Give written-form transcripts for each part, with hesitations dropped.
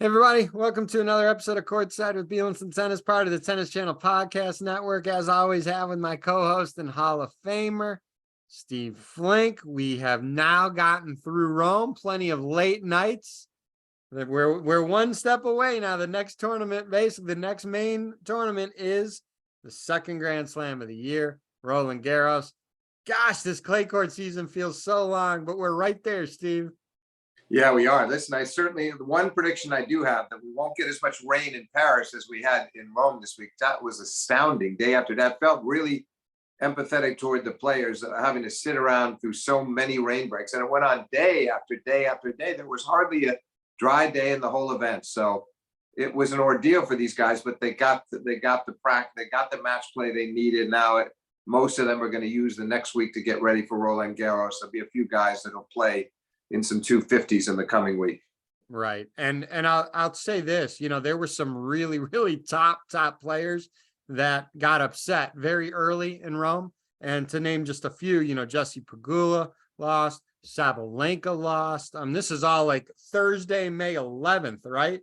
Hey everybody, welcome to another episode of Courtside with Beilinson Tennis, part of the Tennis Channel Podcast Network. As always, have with my co-host and Hall of Famer, Steve Flink. We have now gotten through Rome, plenty of late nights. We're one step away now. The next tournament, basically the next main tournament, is the second Grand Slam of the year, Roland Garros. Gosh, this clay court season feels so long, but we're right there, Steve. Yeah, we are. Listen, the one prediction I do have that we won't get as much rain in Paris as we had in Rome this week. That was astounding. Day after that, felt really empathetic toward the players having to sit around through so many rain breaks. And it went on day after day after day. There was hardly a dry day in the whole event. So it was an ordeal for these guys, but they got the practice, they got the match play they needed. Now most of them are going to use the next week to get ready for Roland Garros. There'll be a few guys that'll play in some 250s in the coming week. Right. And I'll say this, there were some really, really top players that got upset very early in Rome. And to name just a few, Jesse Pegula lost, Sabalenka lost. This is all like Thursday, May 11th, right?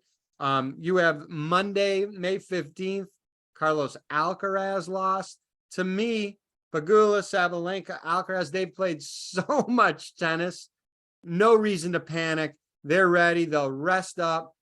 You have Monday, May 15th, Carlos Alcaraz lost. To me, Pegula, Sabalenka, Alcaraz, they played so much tennis. No reason to panic. They're ready. They'll rest up.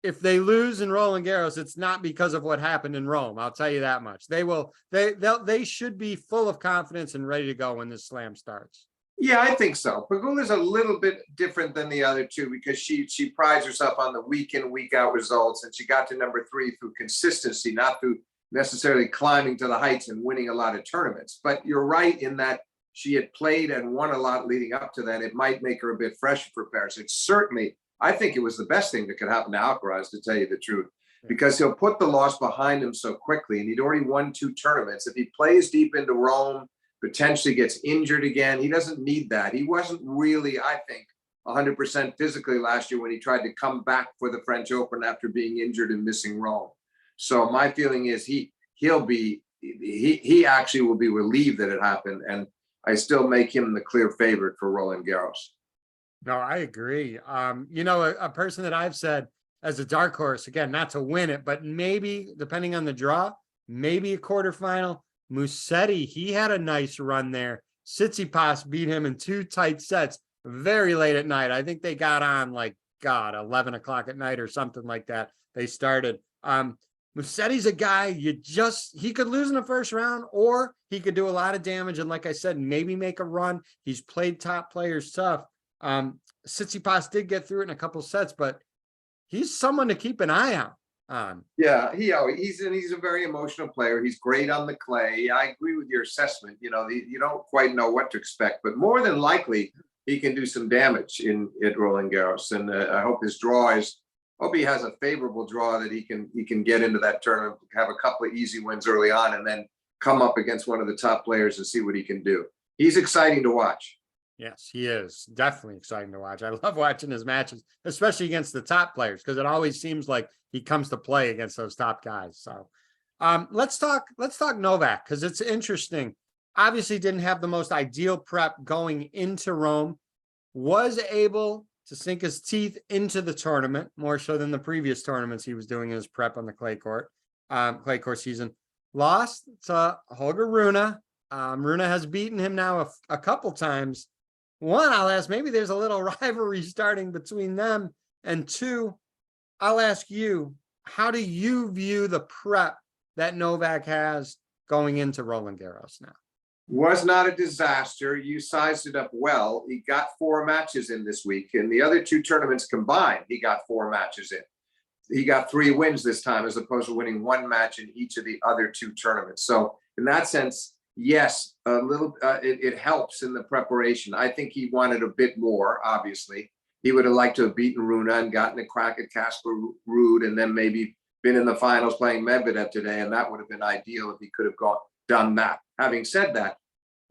If they lose in Roland Garros, it's not because of what happened in Rome. I'll tell you that much. They should be full of confidence and ready to go when this slam starts. Yeah, I think so. Pegula's a little bit different than the other two because she prides herself on the week in, week out results, and she got to number 3 through consistency, not through necessarily climbing to the heights and winning a lot of tournaments. But you're right in that she had played and won a lot leading up to that. It might make her a bit fresh for Paris. I think it was the best thing that could happen to Alcaraz, to tell you the truth, because he'll put the loss behind him so quickly, and he'd already won 2 tournaments. If he plays deep into Rome, potentially gets injured again, he doesn't need that. He wasn't really, I think, 100% physically last year when he tried to come back for the French Open after being injured and missing Rome. So my feeling is he actually will be relieved that it happened, and I still make him the clear favorite for Roland Garros. No, I agree. A person that I've said as a dark horse, again, not to win it, but maybe, depending on the draw, maybe a quarterfinal. Musetti, he had a nice run there. Tsitsipas beat him in 2 tight sets very late at night. I think they got on 11 o'clock at night or something like that. They started. Musetti's a guy he could lose in the first round, or he could do a lot of damage. And like I said, maybe make a run. He's played top players tough. Tsitsipas did get through it in a couple sets, but he's someone to keep an eye out on. Yeah, he's a very emotional player. He's great on the clay. I agree with your assessment. You don't quite know what to expect, but more than likely he can do some damage at Roland Garros. And I hope he has a favorable draw that he can get into that tournament, have a couple of easy wins early on, and then come up against one of the top players and see what he can do. He's exciting to watch. Yes, he is definitely exciting to watch. I love watching his matches, especially against the top players, because it always seems like he comes to play against those top guys. So let's talk Novak, because it's interesting. Obviously didn't have the most ideal prep going into Rome, was able to sink his teeth into the tournament more so than the previous tournaments he was doing in his prep on the clay court season. Lost to Holger Rune. Rune has beaten him now a couple times. One, I'll ask, maybe there's a little rivalry starting between them. And 2, I'll ask you, how do you view the prep that Novak has going into Roland Garros now? Was not a disaster. You sized it up well. He got 4 matches in this week. In the other 2 tournaments combined, he got 4 matches in. He got 3 wins this time, as opposed to winning 1 match in each of the other 2 tournaments. So in that sense, yes, a little. It helps in the preparation. I think he wanted a bit more. Obviously, he would have liked to have beaten Rune and gotten a crack at Casper Ruud, and then maybe been in the finals playing Medvedev today, and that would have been ideal if he could have done that. Having said that,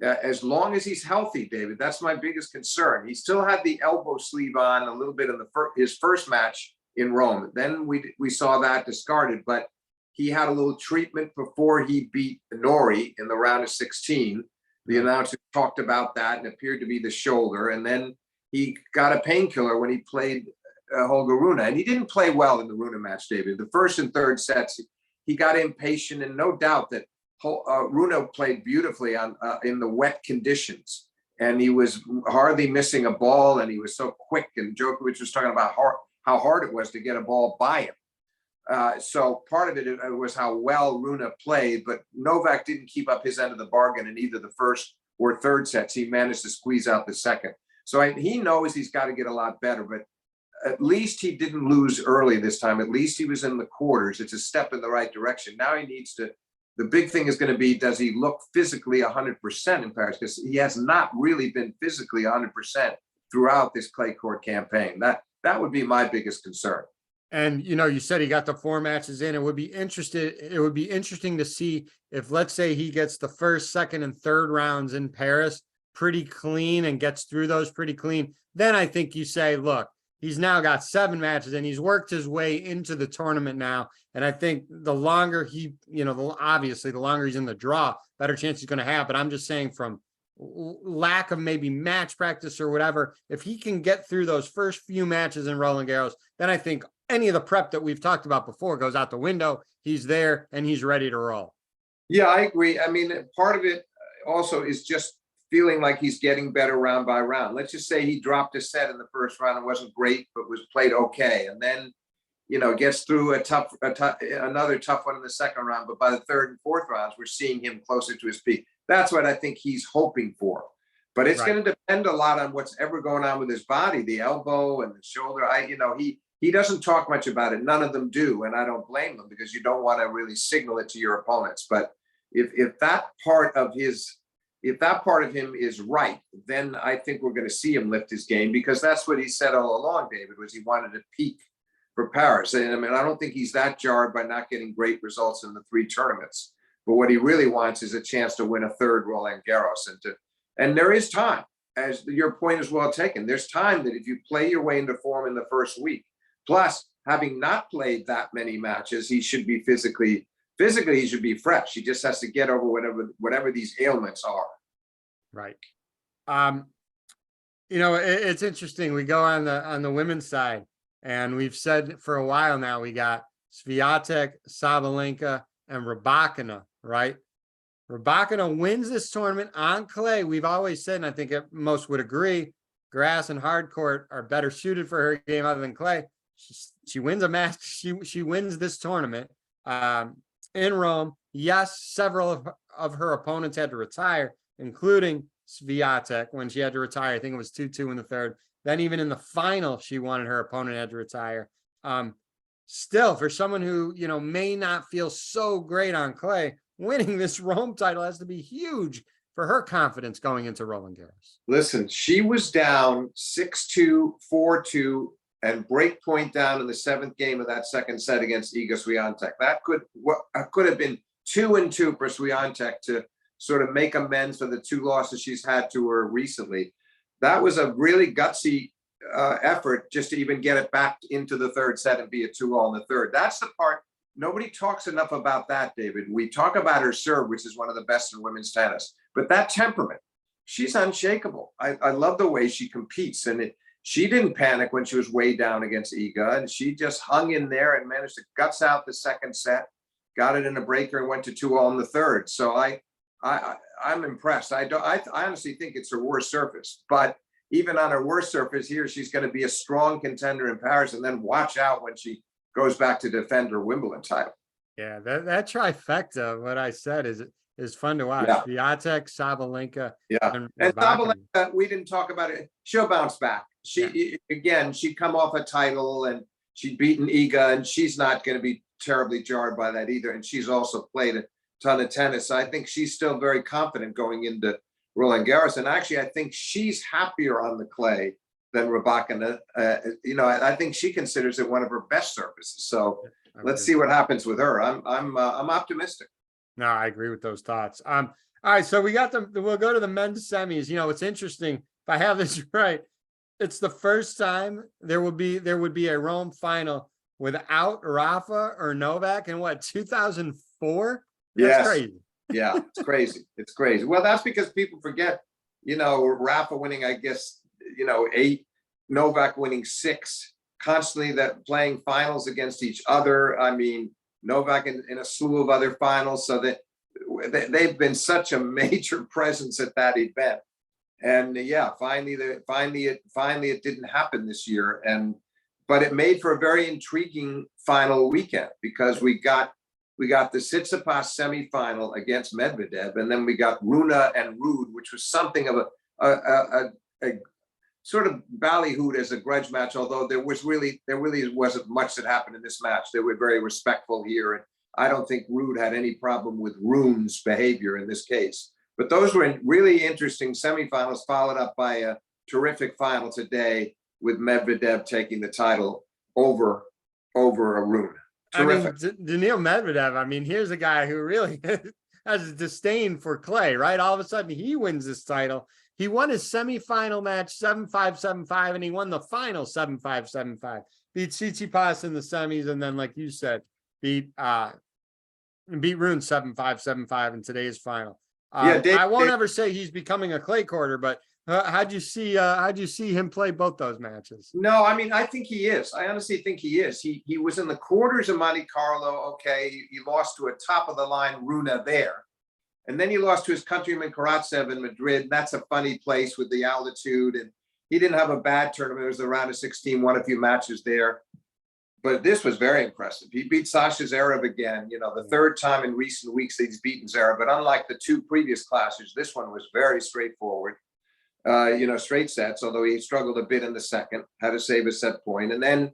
as long as he's healthy, David, that's my biggest concern. He still had the elbow sleeve on a little bit in his first match in Rome. Then we saw that discarded, but he had a little treatment before he beat Nori in the round of 16. The announcer talked about that and appeared to be the shoulder. And then he got a painkiller when he played Holger Rune, and he didn't play well in the Rune match, David. The first and third sets, he got impatient, and no doubt that Rune played beautifully in the wet conditions, and he was hardly missing a ball, and he was so quick. And Djokovic was talking about how hard it was to get a ball by him. So part of it was how well Rune played, but Novak didn't keep up his end of the bargain in either the first or third sets. He managed to squeeze out the second. So he knows he's got to get a lot better, but at least he didn't lose early this time. At least he was in the quarters. It's a step in the right direction. Now he needs to, the big thing is going to be, does he look physically 100% in Paris? Because he has not really been physically 100% throughout this clay court campaign. That would be my biggest concern. And, you said he got the 4 matches in. It would be interesting to see if, let's say, he gets the first, second, and third rounds in Paris pretty clean and gets through those pretty clean. Then I think you say, look, he's now got 7 matches and he's worked his way into the tournament now. And I think the longer he, obviously the longer he's in the draw, better chance he's going to have. But I'm just saying, from lack of maybe match practice or whatever, if he can get through those first few matches in Roland Garros, then I think any of the prep that we've talked about before goes out the window. He's there and he's ready to roll. Yeah, I agree. I mean, part of it also is just feeling like he's getting better round by round. Let's just say he dropped a set in the first round and wasn't great, but was played okay. And then, gets through another tough one in the second round. But by the third and fourth rounds, we're seeing him closer to his peak. That's what I think he's hoping for. But it's going to depend a lot on what's ever going on with his body, the elbow and the shoulder. He doesn't talk much about it. None of them do. And I don't blame them, because you don't want to really signal it to your opponents. But if that part of him is right, then I think we're going to see him lift his game, because that's what he said all along, David, was he wanted to peak for Paris. And I mean, I don't think he's that jarred by not getting great results in the 3 tournaments. But what he really wants is a chance to win a 3rd Roland Garros. And there is time, as your point is well taken. There's time that if you play your way into form in the first week, plus having not played that many matches, he should be physically he should be fresh. He just has to get over whatever these ailments are. Right. It's interesting. We go on the women's side, and we've said for a while now, we got Swiatek, Sabalenka, and Rybakina, right? Rybakina wins this tournament on clay. We've always said, and I think most would agree, grass and hard court are better suited for her game other than clay. She wins a match. She wins this tournament in Rome. Yes, several of her opponents had to retire, including Swiatek when she had to retire. I think it was 2-2 in the third. Then even in the final, she won and her opponent had to retire. Still, for someone who, may not feel so great on clay, winning this Rome title has to be huge for her confidence going into Roland Garros. Listen, she was down 6-2, 4-2, and break point down in the 7th game of that second set against Iga Swiatek. That could have been 2-2 for Swiatek to sort of make amends for the 2 losses she's had to her recently. That was a really gutsy effort just to even get it back into the 3rd set and be a 2-all in the 3rd. That's the part nobody talks enough about, that, David. We talk about her serve, which is one of the best in women's tennis, but that temperament, she's unshakable. I love the way she competes, and she didn't panic when she was way down against Iga, and she just hung in there and managed to guts out the second set, got it in a breaker, and went to 2-all in the 3rd. So I'm impressed. I honestly think it's her worst surface, but even on her worst surface here, she's going to be a strong contender in Paris, and then watch out when she goes back to defend her Wimbledon title. Yeah, that trifecta, what I said, is fun to watch. Yeah. Swiatek, Sabalenka, and Sabalenka, we didn't talk about it. She'll bounce back. She'd come off a title and she'd beaten Iga, and she's not going to be terribly jarred by that either. And she's also played a ton of tennis. So I think she's still very confident going into Roland Garros. And actually, I think she's happier on the clay than Rybakina. I think she considers it one of her best surfaces. So let's see what happens with her. I'm optimistic. No, I agree with those thoughts. All right, so we'll go to the men's semis. It's interesting. If I have this right, it's the first time there would be a Rome final without Rafa or Novak in 2004? That's crazy. Yeah, it's crazy. It's crazy. Well, that's because people forget, Rafa winning, I guess, 8, Novak winning 6 constantly that playing finals against each other. I mean, Novak in a slew of other finals, so that they've been such a major presence at that event. And yeah, finally it didn't happen this year. But it made for a very intriguing final weekend, because we got the Tsitsipas semifinal against Medvedev, and then we got Rune and Ruud, which was something of a sort of ballyhooed as a grudge match, although there really wasn't much that happened in this match. They were very respectful here, and I don't think Ruud had any problem with Rune's behavior in this case. But those were really interesting semifinals, followed up by a terrific final today with Medvedev taking the title over a Rune. Terrific. I mean, Daniil Medvedev, I mean, here's a guy who really has a disdain for clay, right? All of a sudden he wins this title. He won his semifinal match 7-5, 7-5, and he won the final 7-5, 7-5. Beat Tsitsipas in the semis, and then, like you said, beat Rune 7-5, 7-5 in today's final. I won't ever say he's becoming a clay courter, but how'd you see him play both those matches? No, I mean, I think he is. I honestly think he is. He was in the quarters of Monte Carlo. Okay, he lost to a top of the line Rune there. And then he lost to his countryman Karatsev in Madrid. That's a funny place with the altitude. And he didn't have a bad tournament. It was the round of 16, won a few matches there. But this was very impressive. He beat Sasha Zverev again, the third time in recent weeks that he's beaten Zverev. But unlike the two previous clashes, this one was very straightforward, straight sets, although he struggled a bit in the second, had to save a set point. And then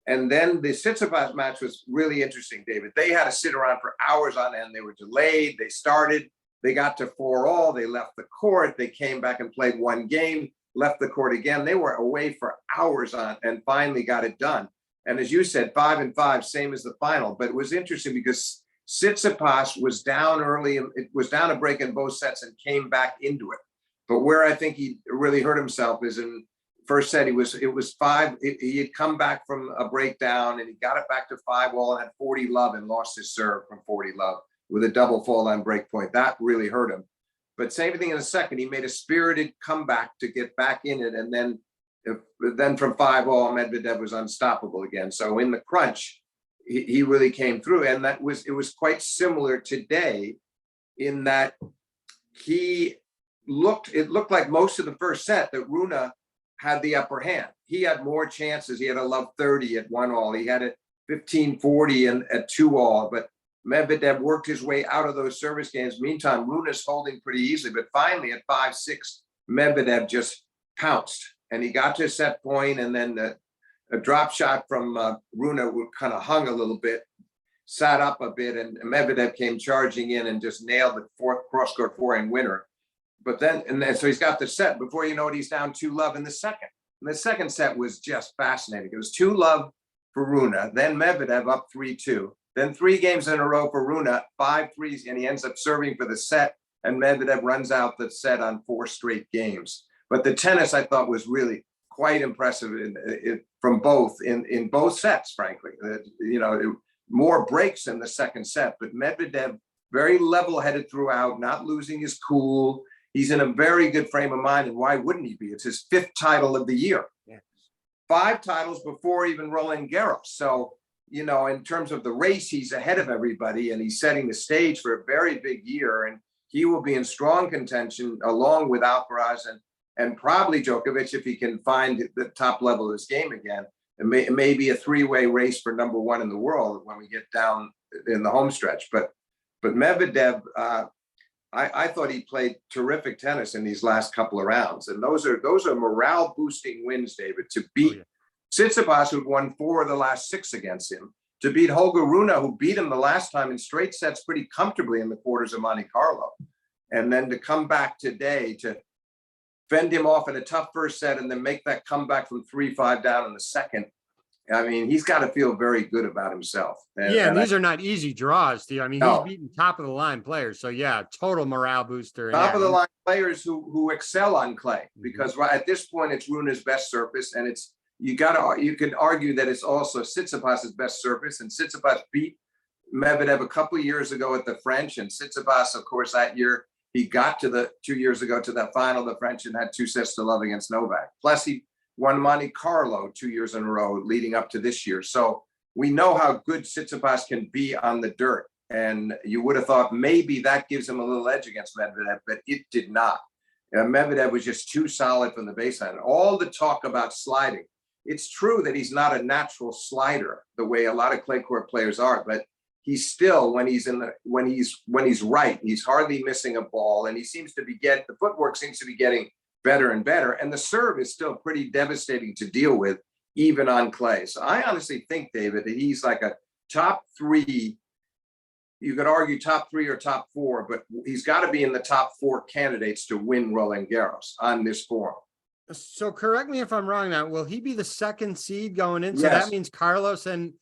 the Tsitsipas match was really interesting, David. They had to sit around for hours on end. They were delayed. They started. They got to 4-all. They left the court. They came back and played one game, left the court again. They were away for hours on and finally got it done. And as you said, 5-5, same as the final. But it was interesting because Tsitsipas was down early. It was down a break in both sets and came back into it. But where I think he really hurt himself is in first set. It was 5. He had come back from a breakdown and he got it back to 5-all and had 40 love and lost his serve from 40 love with a double fall line break point. That really hurt him. But same thing in the second. He made a spirited comeback to get back in it, and then from 5-all, Medvedev was unstoppable again. So in the crunch, he really came through, and it was quite similar today in that it looked like most of the first set that Rune had the upper hand. He had more chances. He had a love 30 at 1-all. He had it 15-40 and at 2-all, but Medvedev worked his way out of those service games. Meantime, Rune is holding pretty easily, but finally at 5-6, Medvedev just pounced and he got to a set point, and then a drop shot from Rune kind of hung a little bit, sat up a bit, and Medvedev came charging in and just nailed the fourth cross-court forehand winner. But then so he's got the set. Before you know it, he's down 2-love in the second. And the second set was just fascinating. It was 2-love for Rune, then Medvedev up 3-2. Then 3 games in a row for Rune, 5-3s, and he ends up serving for the set, and Medvedev runs out the set on 4 straight games. But the tennis, I thought, was really quite impressive from both in both sets, frankly. More breaks in the second set, but Medvedev very level-headed throughout, not losing his cool. He's in a very good frame of mind, and why wouldn't he be? It's his 5th title of the year. Yeah. 5 titles before even Roland Garros. So, in terms of the race, he's ahead of everybody, and he's setting the stage for a very big year, and he will be in strong contention along with Alcaraz and probably Djokovic if he can find the top level of his game again. It may be a 3-way race for number 1 in the world when we get down in the home stretch. But Medvedev, I thought he played terrific tennis in these last couple of rounds, and those are morale boosting wins, David, to beat Tsitsipas, who'd won 4 of the last 6 against him, to beat Holger Rune, who beat him the last time in straight sets pretty comfortably in the quarters of Monte Carlo, and then to come back today to fend him off in a tough first set and then make that comeback from 3-5 down in the second. I mean, he's got to feel very good about himself. And these are not easy draws, Steve. I mean, he's beating top of the line players. So yeah, total morale booster. Top of the line players who excel on clay, because at this point it's Rune's best surface, and you could argue that it's also Tsitsipas's best surface, and Tsitsipas beat Medvedev a couple of years ago at the French, and Tsitsipas, of course, that year he got to 2 years ago to that final, the French, and had 2 sets to love against Novak. Plus he won Monte Carlo 2 years in a row leading up to this year. So we know how good Tsitsipas can be on the dirt. And you would have thought maybe that gives him a little edge against Medvedev, but it did not. Medvedev was just too solid from the baseline. All the talk about sliding. It's true that he's not a natural slider the way a lot of clay court players are, but he's still, when he's right, he's hardly missing a ball, and he seems to be the footwork seems to be getting better and better, and the serve is still pretty devastating to deal with, even on clay. So I honestly think, David, that he's like a top 3. You could argue top 3 or top 4, but he's got to be in the top 4 candidates to win Roland Garros on this form. So correct me if I'm wrong now. Will he be the 2nd seed going in? Yes. So that means Carlos and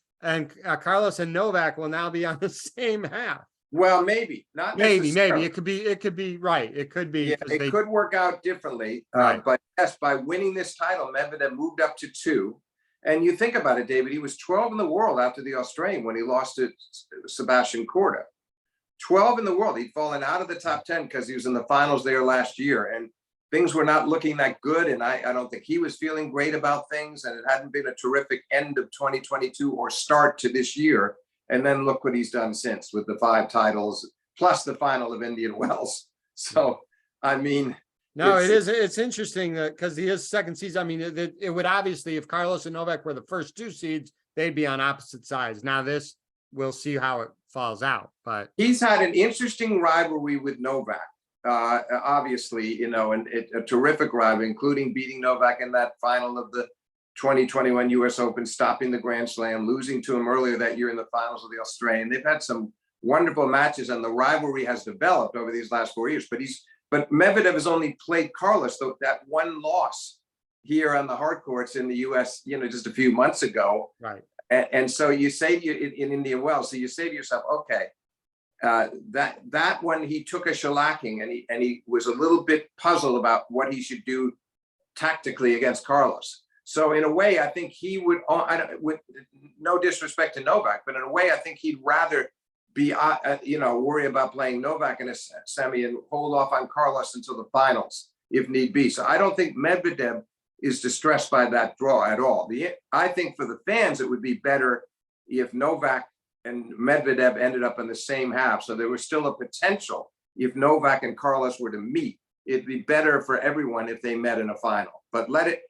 Novak will now be on the same half. Well, maybe not. Maybe it could be right. It could be. Yeah, it could work out differently. Right. But yes, by winning this title, Medvedev moved up to 2. And you think about it, David, he was 12 in the world after the Australian when he lost to Sebastian Korda. 12 in the world. He'd fallen out of the top 10 because he was in the finals there last year. And things were not looking that good. And I don't think he was feeling great about things. And it hadn't been a terrific end of 2022 or start to this year. And then look what he's done since with the 5 titles, plus the final of Indian Wells. So, I mean, no, it's interesting because he is 2nd seeds. I mean, it would obviously, if Carlos and Novak were the first 2 seeds, they'd be on opposite sides. Now this, we'll see how it falls out. But he's had an interesting rivalry with Novak, obviously, and a terrific rivalry, including beating Novak in that final of the 2021 US Open, stopping the Grand Slam, losing to him earlier that year in the finals of the Australian. They've had some wonderful matches, and the rivalry has developed over these last 4 years. But Medvedev has only played Carlos, though, that one loss here on the hard courts in the US, just a few months ago. Right. And so you say in Indian Wells, so you say to yourself, okay, that one he took a shellacking, and he was a little bit puzzled about what he should do tactically against Carlos. So in a way, I think he would, with no disrespect to Novak, but in a way, I think he'd rather be, worry about playing Novak in a semi and hold off on Carlos until the finals, if need be. So I don't think Medvedev is distressed by that draw at all. I think for the fans, it would be better if Novak and Medvedev ended up in the same half. So there was still a potential if Novak and Carlos were to meet. It'd be better for everyone if they met in a final. But let it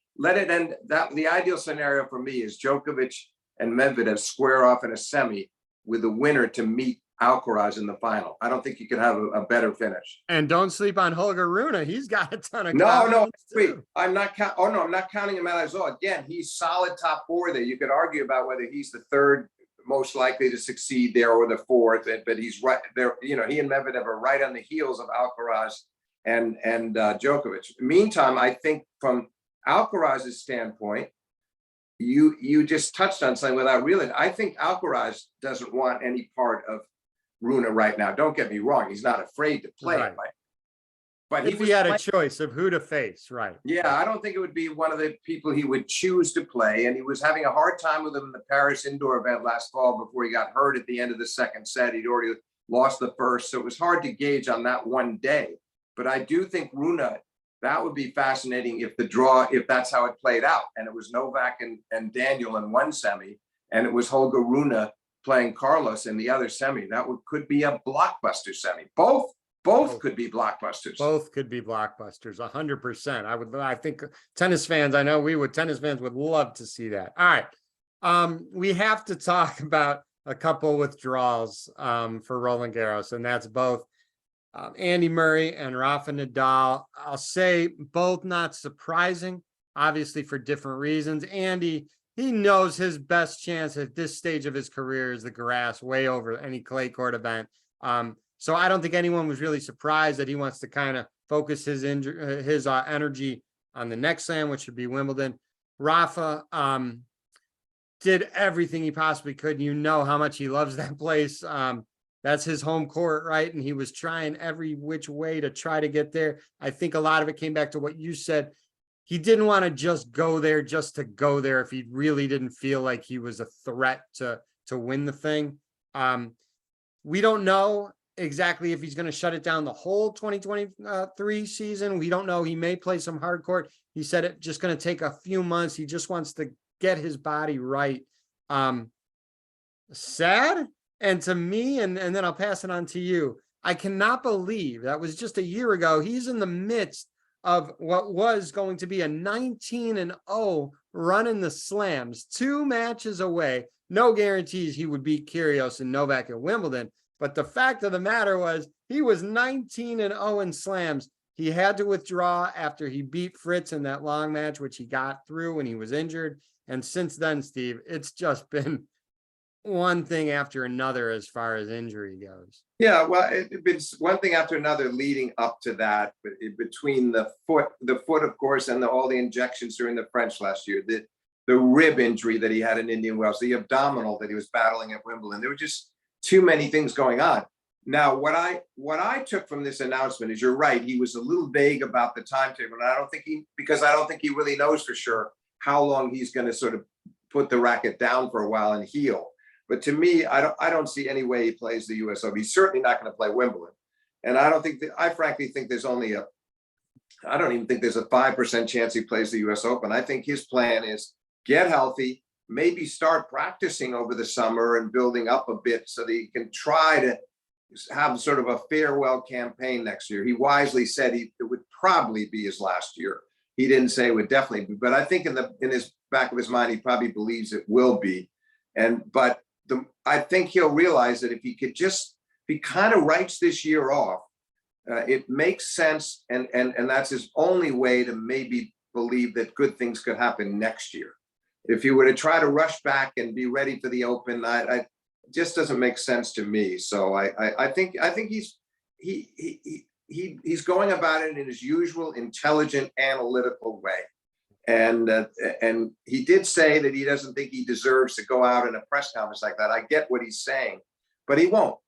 end. The ideal scenario for me is Djokovic and Medvedev square off in a semi with the winner to meet Alcaraz in the final. I don't think you could have a better finish. And don't sleep on Holger Rune. He's got a ton of wait. I'm not counting him out as all. Again, he's solid top 4 there. You could argue about whether he's the 3rd most likely to succeed there or the 4th, but he's right there. He and Medvedev are right on the heels of Alcaraz and Djokovic. Meantime, I think from Alcaraz's standpoint, you just touched on something without realizing. I think Alcaraz doesn't want any part of Rune right now. Don't get me wrong; he's not afraid to play him. But if he had a choice of who to face, right? Yeah, I don't think it would be one of the people he would choose to play. And he was having a hard time with him in the Paris indoor event last fall before he got hurt at the end of the 2nd set. He'd already lost the 1st, so it was hard to gauge on that one day. But I do think Rune, that would be fascinating if that's how it played out. And it was Novak and Daniel in one semi, and it was Holger Rune playing Carlos in the other semi. That could be a blockbuster semi. Both could be blockbusters. Both could be blockbusters, 100%. I think tennis fans would love to see that. All right. We have to talk about a couple withdrawals for Roland Garros, and that's both Andy Murray and Rafa Nadal. I'll say both not surprising, obviously for different reasons. Andy, he knows his best chance at this stage of his career is the grass, way over any clay court event. So I don't think anyone was really surprised that he wants to kind of focus his energy on the next slam, which should be Wimbledon. Rafa did everything he possibly could. You know how much he loves that place. That's his home court, right? And he was trying every which way to try to get there. I think a lot of it came back to what you said. He didn't want to just go there just to go there if he really didn't feel like he was a threat to win the thing. We don't know exactly if he's going to shut it down the whole 2023 season. We don't know. He may play some hard court. He said it's just going to take a few months. He just wants to get his body right. Sad. And to me, and then I'll pass it on to you. I cannot believe that was just a year ago. He's in the midst of what was going to be a 19-0 run in the slams, 2 matches away. No guarantees he would beat Kyrgios and Novak at Wimbledon. But the fact of the matter was he was 19-0 in slams. He had to withdraw after he beat Fritz in that long match, which he got through when he was injured. And since then, Steve, it's just been one thing after another as far as injury goes. Yeah, well, it's been one thing after another leading up to that, but between the foot, of course, and all the injections during the French last year, the rib injury that he had in Indian Wells, the abdominal that he was battling at Wimbledon. There were just too many things going on. Now, what I took from this announcement is, you're right, he was a little vague about the timetable, and I don't think he really knows for sure how long he's going to sort of put the racket down for a while and heal. But to me, I don't see any way he plays the US Open. He's certainly not going to play Wimbledon. And I frankly think I don't even think there's a 5% chance he plays the US Open. I think his plan is get healthy, maybe start practicing over the summer and building up a bit so that he can try to have sort of a farewell campaign next year. He wisely said it would probably be his last year. He didn't say it would definitely be, but I think in his back of his mind, he probably believes it will be. But I think he'll realize that if he kind of writes this year off, it makes sense, and that's his only way to maybe believe that good things could happen next year. If he were to try to rush back and be ready for the Open, it just doesn't make sense to me. So I think he's going about it in his usual intelligent, analytical way. And he did say that he doesn't think he deserves to go out in a press conference like that. I get what he's saying, but he won't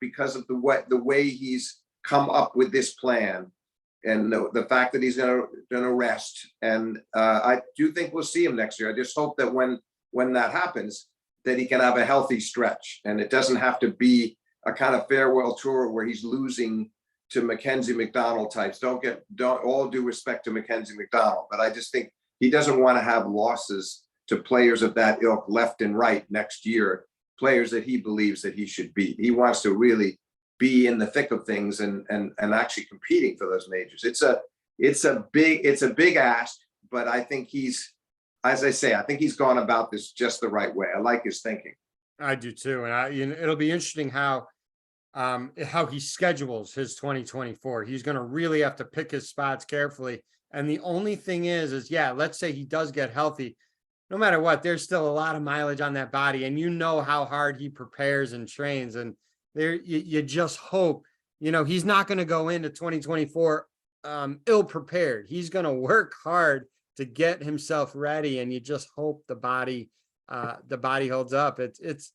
because of the way he's come up with this plan and the fact that he's going to rest. And I do think we'll see him next year. I just hope that when that happens, that he can have a healthy stretch, and it doesn't have to be a kind of farewell tour where he's losing to Mackenzie McDonald types. Don't all due respect to Mackenzie McDonald, but I just think he doesn't want to have losses to players of that ilk left and right next year, players that he believes that he should beat. He wants to really be in the thick of things and actually competing for those majors. It's a big ask, but I think as I say, I think he's gone about this just the right way. I like his thinking. I do too. And it'll be interesting how he schedules his 2024. He's going to really have to pick his spots carefully. And the only thing is yeah, let's say he does get healthy. No matter what, there's still a lot of mileage on that body, and you know how hard he prepares and trains. And there, you just hope, he's not going to go into 2024 ill prepared. He's going to work hard to get himself ready, and you just hope the body holds up. It's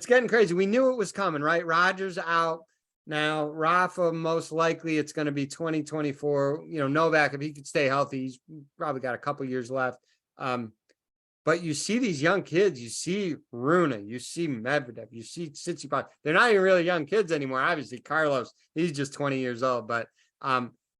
getting crazy. We knew it was coming, right? Roger's out now. Rafa, most likely it's going to be 2024. Novak, if he could stay healthy, he's probably got a couple years left. But you see these young kids, you see Rune, you see Medvedev, you see Tsitsipas. They're not even really young kids anymore. Obviously, Carlos, he's just 20 years old, but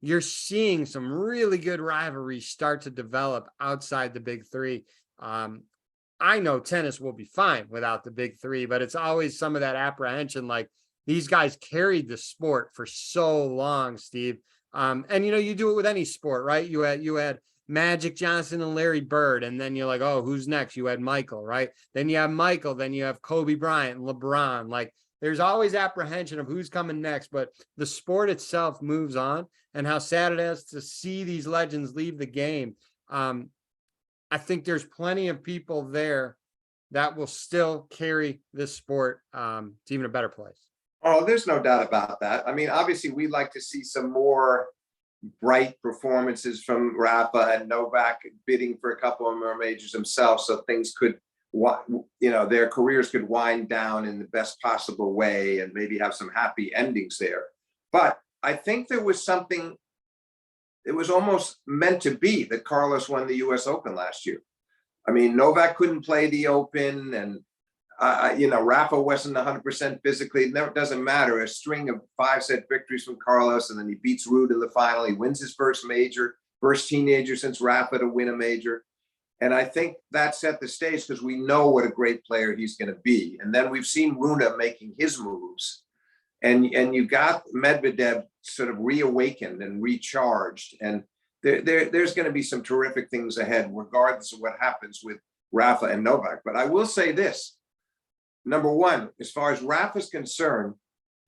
you're seeing some really good rivalries start to develop outside the big three. I know tennis will be fine without the big three, but it's always some of that apprehension. Like, these guys carried the sport for so long, Steve. And you do it with any sport, right? You had Magic Johnson and Larry Bird, and then you're like, oh, who's next? You had Michael, right? Then you have Michael, then you have Kobe Bryant and LeBron. Like, there's always apprehension of who's coming next, but the sport itself moves on. And how sad it is to see these legends leave the game. I think there's plenty of people there that will still carry this sport to even a better place. Oh, there's no doubt about that. I mean, obviously, we'd like to see some more bright performances from Rafa and Novak bidding for a couple of more majors himself, so things could, their careers could wind down in the best possible way and maybe have some happy endings there. But I think there was something, it was almost meant to be that Carlos won the US Open last year. I mean, Novak couldn't play the Open, and Rafa wasn't 100% physically. It never doesn't matter. A string of 5-set victories from Carlos, and then he beats Ruud in the final. He wins his first major, first teenager since Rafa to win a major. And I think that set the stage because we know what a great player he's going to be. And then we've seen Rune making his moves. And you got Medvedev sort of reawakened and recharged. And there's going to be some terrific things ahead, regardless of what happens with Rafa and Novak. But I will say this. Number one, as far as Rafa's concerned,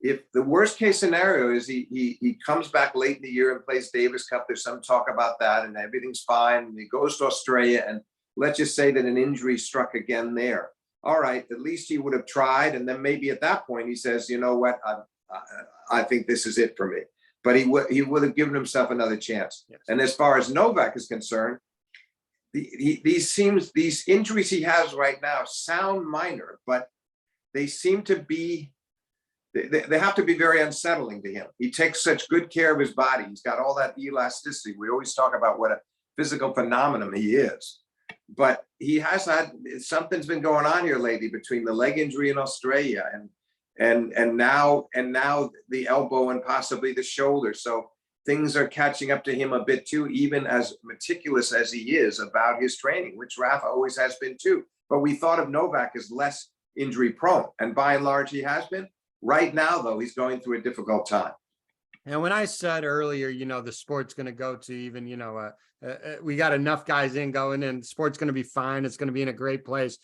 if the worst case scenario is he comes back late in the year and plays Davis Cup, there's some talk about that and everything's fine, and he goes to Australia, and let's just say that an injury struck again there. All right, at least he would have tried, and then maybe at that point he says, you know what, I think this is it for me. But he would have given himself another chance. Yes. And as far as Novak is concerned, these injuries he has right now sound minor, but they seem to be, they have to be very unsettling to him. He takes such good care of his body. He's got all that elasticity. We always talk about what a physical phenomenon he is. But he has had, something's been going on here lately between the leg injury in Australia and now the elbow and possibly the shoulder. So things are catching up to him a bit too, even as meticulous as he is about his training, which Rafa always has been too. But we thought of Novak as less injury prone, and by and large he has been. Right now though, he's going through a difficult time. And when I said earlier, the sport's going to go to even, we got enough guys in going, and sport's going to be fine, it's going to be in a great place.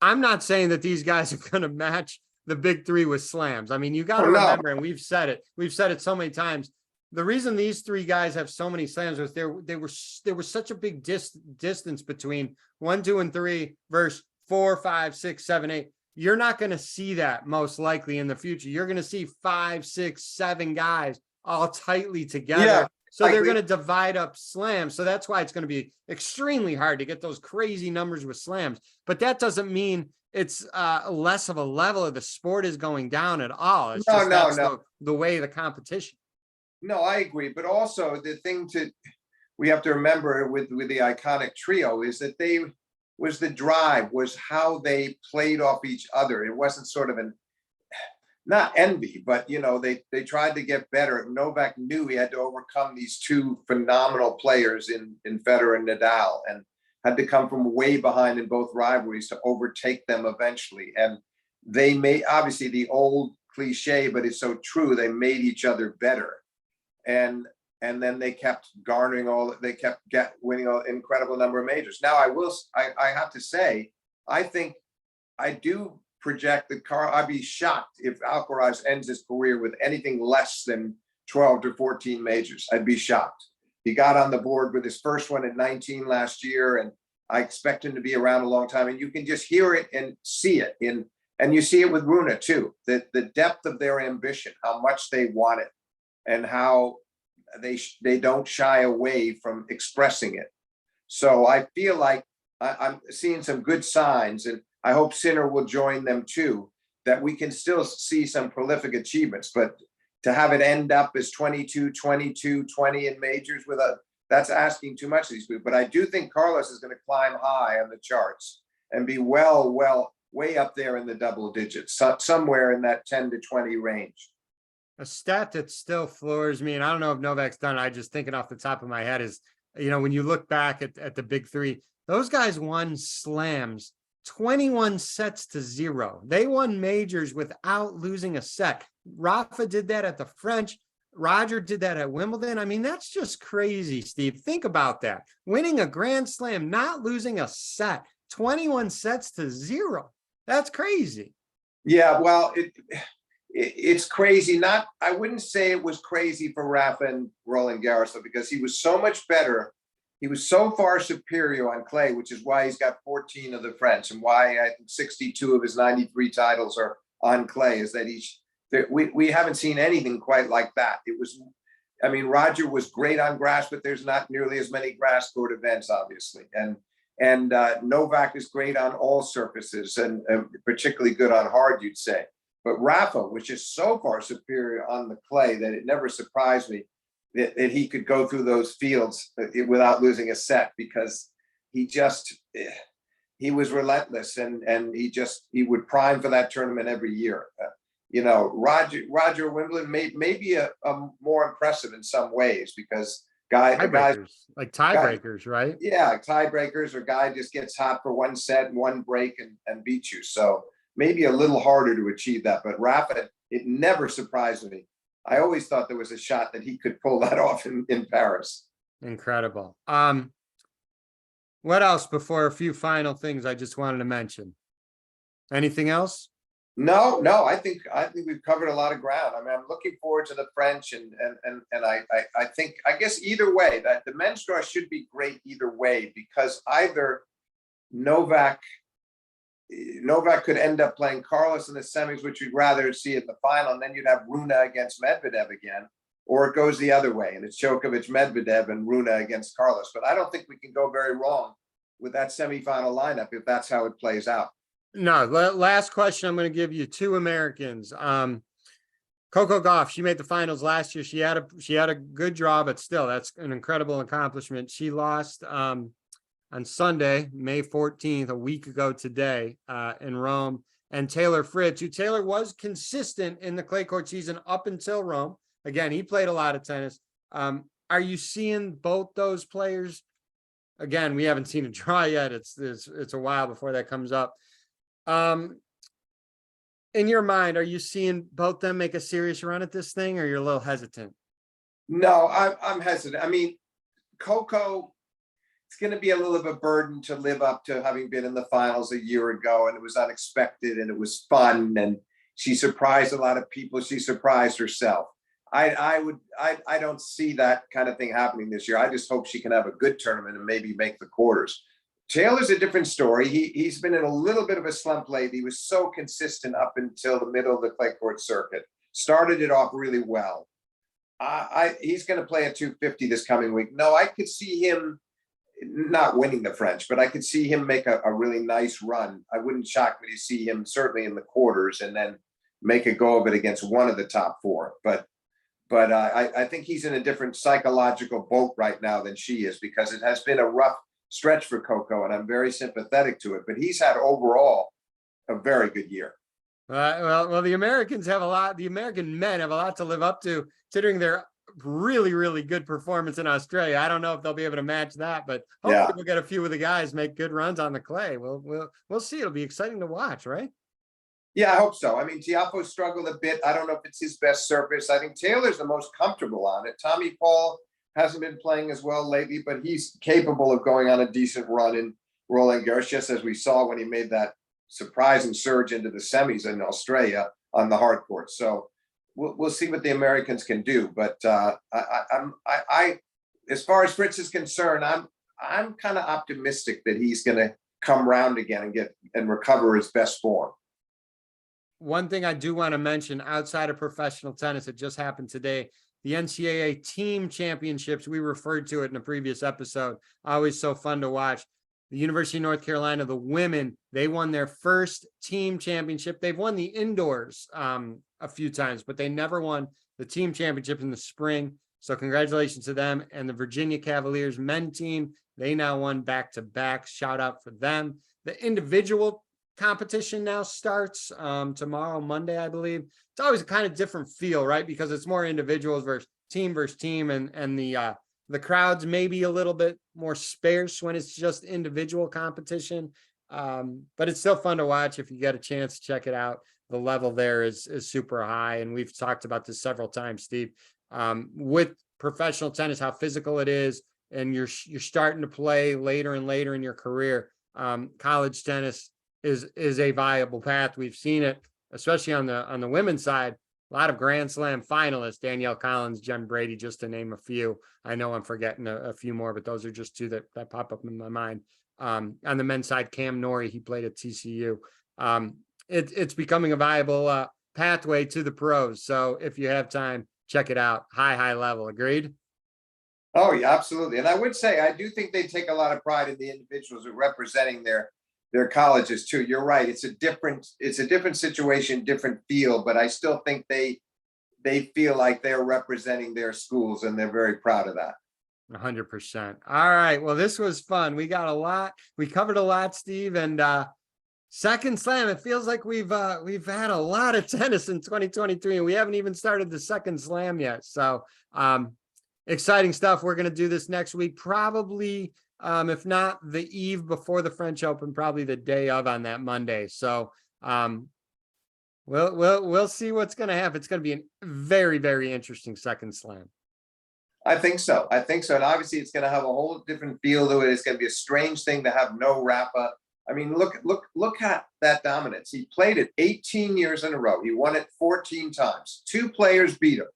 I'm not saying that these guys are going to match the big three with slams. I mean, you got to remember, and we've said it so many times, the reason these three guys have so many slams was there was such a big distance between 1, 2, and 3 versus 4, 5, 6, 7, 8. You're not going to see that most likely in the future. You're going to see 5, 6, 7 guys all tightly together. Yeah, so they're going to divide up slams. So that's why it's going to be extremely hard to get those crazy numbers with slams. But that doesn't mean it's less of a level of the sport is going down at all. It's the way of the competition. No, I agree. But also the thing we have to remember with the iconic trio is that the drive was how they played off each other. It wasn't sort of not envy, but they tried to get better. Novak knew he had to overcome these two phenomenal players in Federer and Nadal, and had to come from way behind in both rivalries to overtake them eventually. And they made, obviously the old cliche, but it's so true, they made each other better. And then they kept winning an incredible number of majors. Now I have to say, I think I do project that I'd be shocked if Alcaraz ends his career with anything less than 12 to 14 majors. I'd be shocked. He got on the board with his first one at 19 last year, and I expect him to be around a long time. And you can just hear it and see it and you see it with Rune too, that the depth of their ambition, how much they want it, and how they don't shy away from expressing it. So I feel like I'm seeing some good signs, and I hope Sinner will join them too, that we can still see some prolific achievements. But to have it end up as 22, 22, 20 in majors that's asking too much of these people. But I do think Carlos is going to climb high on the charts and be way up there in the double digits, somewhere in that 10 to 20 range. A stat that still floors me, and I don't know if Novak's done it, I just thinking off the top of my head is, when you look back at the big three, those guys won slams 21 sets to 0. They won majors without losing a set. Rafa did that at the French. Roger did that at Wimbledon. I mean, that's just crazy, Steve. Think about that. Winning a Grand Slam, not losing a set, 21 sets to 0. That's crazy. Yeah, well, it's crazy. I wouldn't say it was crazy for Rafa and Roland Garros, because he was so much better. He was so far superior on clay, which is why he's got 14 of the French, and why I think 62 of his 93 titles are on clay, is that we haven't seen anything quite like that. Roger was great on grass, but there's not nearly as many grass court events, obviously. And Novak is great on all surfaces, and particularly good on hard, you'd say. But Rafa was just so far superior on the clay that it never surprised me that he could go through those fields without losing a set, because he just, he was relentless, and he would prime for that tournament every year. You know, Roger Wimbledon may be a more impressive in some ways because the guys like tiebreakers, right? yeah, tiebreakers, or guy just gets hot for one set, one break, and beats you. So maybe a little harder to achieve that. But Rafa, it never surprised me. I always thought there was a shot that he could pull that off in Paris. Incredible. What else before a few final things I just wanted to mention? Anything else? No, I think we've covered a lot of ground. I mean, I'm looking forward to the French, and I think, I guess either way, that the men's draw should be great either way, because either Novak could end up playing Carlos in the semis, which we'd rather see at the final, and then you'd have Rune against Medvedev again, or it goes the other way and it's Djokovic, Medvedev, and Rune against Carlos. But I don't think we can go very wrong with that semifinal lineup if that's how it plays out. No, last question. I'm going to give you two Americans. Coco Gauff, she made the finals last year. She had a good draw, but still, that's an incredible accomplishment. She lost on Sunday, May 14th, a week ago today, in Rome. And Taylor Fritz, who Taylor was consistent in the clay court season up until Rome. Again, he played a lot of tennis. Are you seeing both those players? Again, we haven't seen a draw yet. It's a while before that comes up. In your mind, are you seeing both them make a serious run at this thing, or you're a little hesitant? No, I'm hesitant. I mean, Coco, it's going to be a little of a burden to live up to having been in the finals a year ago, and it was unexpected and it was fun, and she surprised a lot of people. She surprised herself. I don't see that kind of thing happening this year. I just hope she can have a good tournament and maybe make the quarters. Taylor's a different story. He's been in a little bit of a slump lately. He was so consistent up until the middle of the clay court circuit. Started it off really well. He's going to play at 250 this coming week. No, I could see him not winning the French, but I could see him make a really nice run. I wouldn't shock me to see him certainly in the quarters and then make a go of it against one of the top four. But I think he's in a different psychological boat right now than she is, because it has been a rough stretch for Coco, and I'm very sympathetic to it. But he's had overall a very good year. Well, the Americans have a lot. The American men have a lot to live up to, considering their really, really good performance in Australia. I don't know if they'll be able to match that, but hopefully we'll get a few of the guys make good runs on the clay. We'll see. It'll be exciting to watch, right? Yeah, I hope so. I mean, Tiafoe struggled a bit. I don't know if it's his best surface. I think Taylor's the most comfortable on it. Tommy Paul hasn't been playing as well lately, but he's capable of going on a decent run in Roland Garros, just as we saw when he made that surprising surge into the semis in Australia on the hard court. So we'll see what the Americans can do. But as far as Fritz is concerned, I'm kind of optimistic that he's going to come round again and recover his best form. One thing I do want to mention outside of professional tennis, it just happened today. The NCAA team championships, we referred to it in a previous episode. Always so fun to watch. The University of North Carolina, the women, they won their first team championship. They've won the indoors a few times, but they never won the team championship in the spring. So congratulations to them. And the Virginia Cavaliers men team, they now won back-to-back. Shout out for them. The individual competition now starts tomorrow, Monday, I believe. It's always a kind of different feel, right? Because it's more individuals versus team, and the crowds may be a little bit more sparse when it's just individual competition. But it's still fun to watch. If you get a chance to check it out, the level there is super high. And we've talked about this several times, Steve, with professional tennis, how physical it is. And you're starting to play later and later in your career. College tennis is a viable path. We've seen it, especially on the women's side. A lot of Grand Slam finalists, Danielle Collins, Jen Brady, just to name a few. I know I'm forgetting a few more, but those are just two that pop up in my mind. On the men's side, Cam Norrie, he played at TCU. It's becoming a viable pathway to the pros. So if you have time, check it out. High level. Agreed? Oh, yeah, absolutely. And I would say, I do think they take a lot of pride in the individuals who are representing their colleges too. You're right. It's a different situation, different feel, but I still think they feel like they're representing their schools, and they're very proud of that. 100%. All right. Well, this was fun. We got a lot. We covered a lot, Steve. And second slam. It feels like we've had a lot of tennis in 2023, and we haven't even started the second slam yet. So exciting stuff. We're going to do this next week, probably if not the eve before the French Open, probably the day of on that Monday. So we'll see what's going to happen. It's going to be a very, very interesting second slam. I think so. I think so. And obviously it's going to have a whole different feel to it. It's going to be a strange thing to have no Rafa. I mean, look at that dominance. He played it 18 years in a row. He won it 14 times. Two players beat him.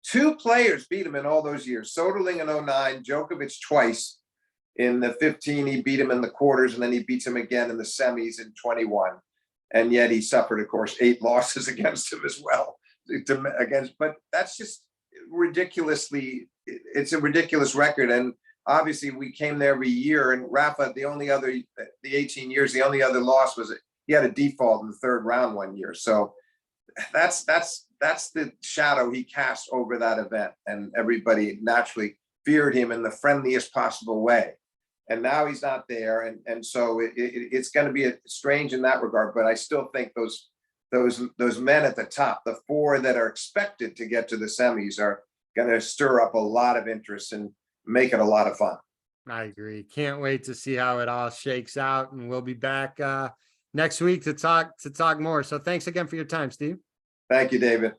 Two players beat him in all those years. Soderling in 09, Djokovic twice. In the 15, he beat him in the quarters, and then he beats him again in the semis in 21. And yet he suffered, of course, 8 losses against him as well. But that's just ridiculously, it's a ridiculous record. And obviously we came there every year, and Rafa, the 18 years, the only other loss was he had a default in the 3rd round one year. So that's the shadow he cast over that event, and everybody naturally feared him in the friendliest possible way. And now he's not there, and so it's going to be strange in that regard. But I still think those men at the top, the 4 that are expected to get to the semis, are going to stir up a lot of interest and make it a lot of fun. I agree. Can't wait to see how it all shakes out, and we'll be back next week to talk more. So thanks again for your time, Steve. Thank you, David.